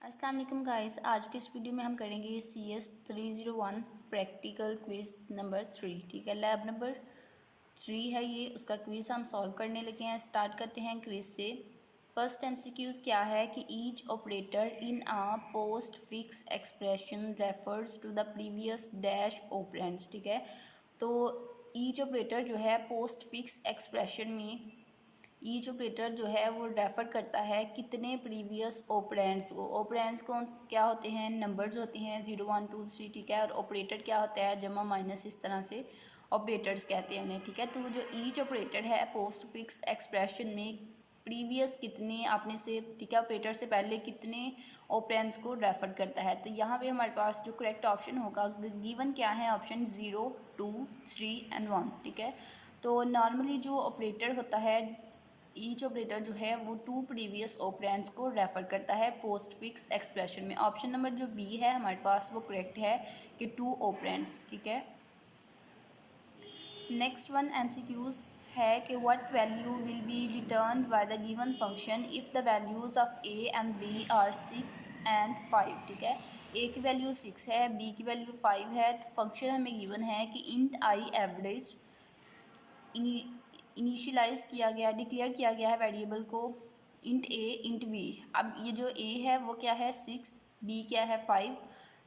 अस्सलाम वालेकुम गाइस। आज की इस वीडियो में हम करेंगे CS 301 प्रैक्टिकल क्विज़ नंबर 3। ठीक है, लैब नंबर 3 है ये, उसका क्विज़ हम सॉल्व करने लगे हैं। स्टार्ट करते हैं क्विज़ से। फर्स्ट MCQs क्या है कि each operator in a postfix expression refers to the previous dash operands. ठीक है, तो ईच ऑपरेटर जो है पोस्ट फिक्स एक्सप्रेशन में ईच ऑपरेटर जो है वो रेफ़र करता है कितने प्रीवियस ऑपरेंड्स को। ऑपरेंड्स को क्या होते हैं, नंबर्स होते हैं 0 1 2 3। ठीक है, और ऑपरेटर क्या होता है, जमा माइनस, इस तरह से ऑपरेटर्स कहते हैं उन्हें। ठीक है, तो जो ईच ऑपरेटर है पोस्ट फिक्स एक्सप्रेशन में प्रीवियस कितने आपने से, ठीक है, ऑपरेटर से पहले कितने ऑपरेंड्स को रेफ़र करता है। तो यहाँ पे हमारे पास जो करेक्ट ऑप्शन होगा, गिवन क्या है, ऑप्शन 0 2 3 एंड 1। ठीक है, तो नॉर्मली जो ऑपरेटर होता है, ईच ऑपरेटर जो है वो टू प्रीवियस ऑपरेंड्स को रेफ़र करता है पोस्ट फिक्स एक्सप्रेशन में। ऑप्शन नंबर जो बी है हमारे पास वो करेक्ट है कि टू ऑपरेंड्स। ठीक है, नेक्स्ट वन MCQs है कि what value will be return by the given function if the values of A and B are 6 and 5। ठीक है, A की वैल्यू 6 है, B की वैल्यू 5 है, तो फंक्शन हमें गिवन है कि इंट आई एवरेज इनिशियलाइज किया गया, डिक्लेयर किया गया है वेरिएबल को इंट ए इंट बी। अब ये जो ए है वो क्या है 6, बी क्या है 5।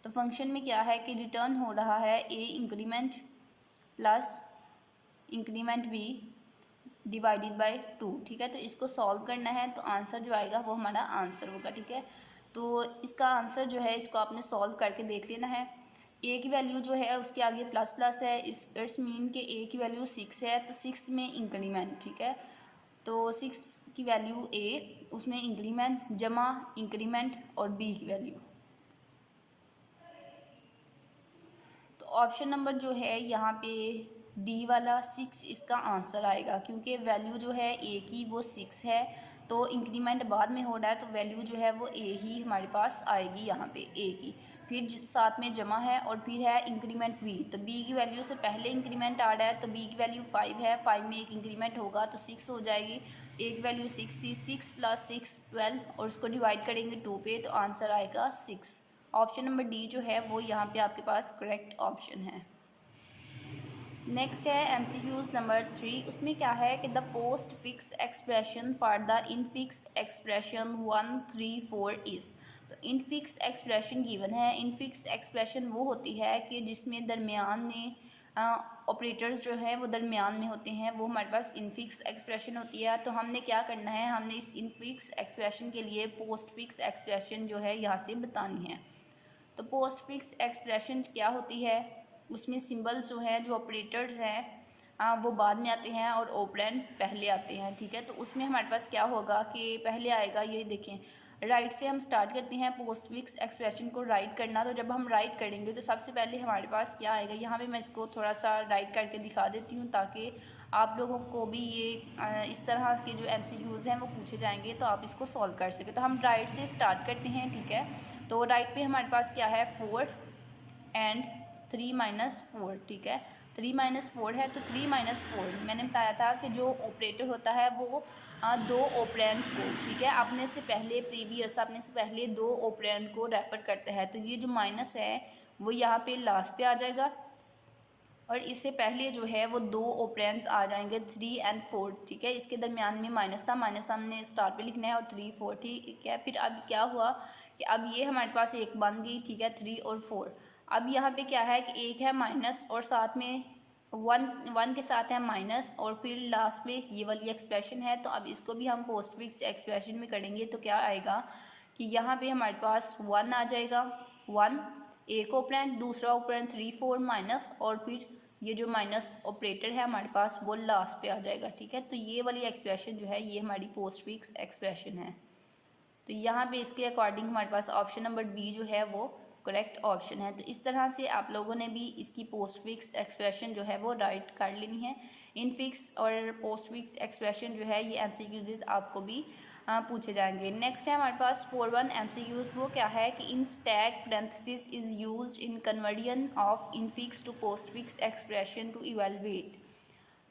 तो फंक्शन में क्या है कि रिटर्न हो रहा है A increment plus increment B divided by 2। ठीक है, तो इसको सॉल्व करना है, तो आंसर जो आएगा वो हमारा आंसर होगा। ठीक है, तो इसका आंसर जो है इसको आपने सॉल्व करके देख लेना है। ए की वैल्यू जो है उसके आगे प्लस प्लस है, इट्स मीन के ए की वैल्यू 6 है, तो 6 में इंक्रीमेंट। ठीक है, तो 6 की वैल्यू ए, उसमें इंक्रीमेंट जमा इंक्रीमेंट और बी की वैल्यू। तो ऑप्शन नंबर जो है यहाँ पे डी वाला 6 इसका आंसर आएगा, क्योंकि वैल्यू जो है ए की वो 6 है, तो इंक्रीमेंट बाद में हो रहा है, तो वैल्यू जो है वो ए ही हमारे पास आएगी यहाँ पे ए की। फिर साथ में जमा है और फिर है इंक्रीमेंट बी, तो बी की वैल्यू से पहले इंक्रीमेंट आ रहा है, तो बी की वैल्यू 5 है, 5 में एक इंक्रीमेंट होगा तो 6 हो जाएगी। ए की वैल्यू 6 थी, 6 + 6 12, और उसको डिवाइड करेंगे 2 पे, तो आंसर आएगा 6। ऑप्शन नंबर डी जो है वो यहाँ पे आपके पास करेक्ट ऑप्शन है। नेक्स्ट है MCQs नंबर 3। उसमें क्या है कि the post fix expression for the infix expression 1 3 4 is. तो इनफिक्स एक्सप्रेशन गिवन है। इनफिक्स एक्सप्रेशन वो होती है कि जिसमें दरमियान में ऑपरेटर्स जो है वो दरमियान में होते हैं, वो हमारे पास इनफिक्स एक्सप्रेशन होती है। तो हमने क्या करना है, हमने इस इनफिक्स एक्सप्रेशन के लिए पोस्ट फिक्स एक्सप्रेशन जो है यहाँ से बतानी है। तो पोस्ट फिक्स एक्सप्रेशन क्या होती है, उसमें सिंबल्स जो हैं, जो ऑपरेटर्स हैं, वो बाद में आते हैं और ऑपरेंड पहले आते हैं। ठीक है, तो उसमें हमारे पास क्या होगा कि पहले आएगा, ये देखें, राइट से हम स्टार्ट करते हैं पोस्ट फिक्स एक्सप्रेशन को राइट करना। तो जब हम राइट करेंगे तो सबसे पहले हमारे पास क्या आएगा, यहाँ पे मैं इसको थोड़ा सा राइट करके दिखा देती हूँ ताकि आप लोगों को भी ये इस तरह के जो MCQs हैं वो पूछे जाएंगे तो आप इसको सॉल्व कर सकें। तो हम राइट से स्टार्ट करते हैं। ठीक है, तो राइट पे हमारे पास क्या है 4 एंड 3 - 4। ठीक है, 3 - 4 है, तो 3 - 4 मैंने बताया था कि जो ऑपरेटर होता है वो दो ऑपरेंड्स को, ठीक है, अपने से पहले प्रीवियस, अपने से पहले दो ऑपरेंड को रेफर करता है। तो ये जो माइनस है वो यहाँ पे लास्ट पे आ जाएगा, और इससे पहले जो है वो दो ऑपरेंड्स आ जाएंगे 3 एंड 4। ठीक है, इसके दरमियान में माइनस था, माइनस हमने स्टार्ट पे लिखना है, और 3 4। ठीक है, फिर अब क्या हुआ कि अब ये हमारे पास एक बन गई। ठीक है, 3 और 4। अब यहाँ पे क्या है कि एक है माइनस और साथ में 1 के साथ है माइनस, और फिर लास्ट में ये वाली एक्सप्रेशन है। तो अब इसको भी हम पोस्ट फिक्स एक्सप्रेशन में करेंगे तो क्या आएगा कि यहाँ पे हमारे पास 1 आ जाएगा, 1 एक ऑपरेंड, दूसरा ऑपरेंड 3 4 माइनस, और फिर ये जो माइनस ऑपरेटर है हमारे पास वो लास्ट पे आ जाएगा। ठीक है, तो ये वाली एक्सप्रेशन जो है ये हमारी पोस्ट फिक्स एक्सप्रेशन है। तो यहाँ पे इसके अकॉर्डिंग हमारे पास ऑप्शन नंबर बी जो है वो करेक्ट ऑप्शन है। तो इस तरह से आप लोगों ने भी इसकी पोस्ट फिक्स एक्सप्रेशन जो है वो राइट कर लेनी है। इन फिक्स और पोस्ट फिक्स एक्सप्रेशन जो है ये MCQs आपको भी पूछे जाएंगे। नेक्स्ट है हमारे पास 41 MCQs। वो क्या है कि in stack parenthesis is used in conversion of infix to postfix expression to evaluate.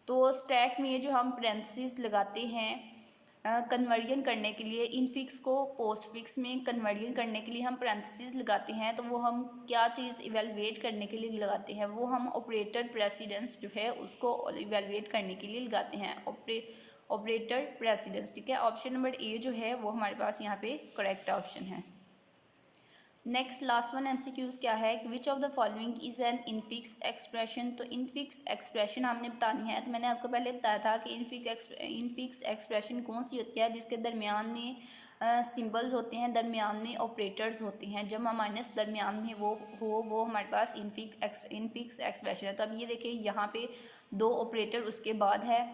तो स्टैक में जो हम पैरेंथेसिस लगाते हैं कन्वर्जन करने के लिए इनफिक्स को पोस्ट फिक्स में कन्वर्जन करने के लिए हम पैरेंथेसिस लगाते हैं, तो वो हम क्या चीज़ इवेलुएट करने के लिए लगाते हैं, वो हम ऑपरेटर प्रेसिडेंस जो है उसको इवेलुएट करने के लिए लगाते हैं, ऑपरेटर प्रेसिडेंस। ठीक है, ऑप्शन नंबर ए जो है वो हमारे पास यहाँ पे करेक्ट ऑप्शन है। नेक्स्ट लास्ट वन एमसीक्यूज क्या है कि which of the following is an infix expression. तो इनफिक्स एक्सप्रेशन हमने बतानी है, तो मैंने आपको पहले बताया था कि इनफिक्स एक्सप्रेशन कौन सी होती है, जिसके दरमियान में सिंबल्स होते हैं, दरमियान में ऑपरेटर्स होते हैं, जमा माइनस दरमियान में वो हमारे पास इनफिक्स एक्सप्रेशन है। तो अब ये देखिए यहाँ पे दो ऑपरेटर उसके बाद है,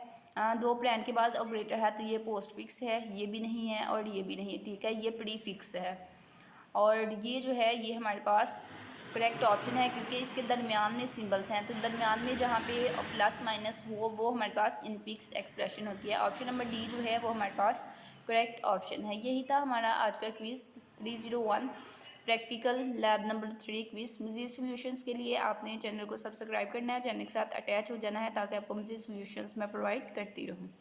दो प्लान के बाद ऑपरेटर है, तो ये पोस्ट फिक्स है, ये भी नहीं है और ये भी नहीं है। ठीक है, ये प्री फिक्स है और ये जो है ये हमारे पास करेक्ट ऑप्शन है, क्योंकि इसके दरमियान में सिंबल्स हैं, तो दरमियान में जहाँ पे प्लस माइनस वो हमारे पास इनफिक्स एक्सप्रेशन होती है। ऑप्शन नंबर डी जो है वो हमारे पास करेक्ट ऑप्शन है। यही था हमारा आज का quiz 301 practical lab number 3 quiz. मज़ीद सॉल्यूशंस के लिए आपने चैनल को सब्सक्राइब करना है, चैनल के साथ अटैच हो जाना है, ताकि आपको मज़ीद सॉल्यूशंस मैं प्रोवाइड करती रहूँ।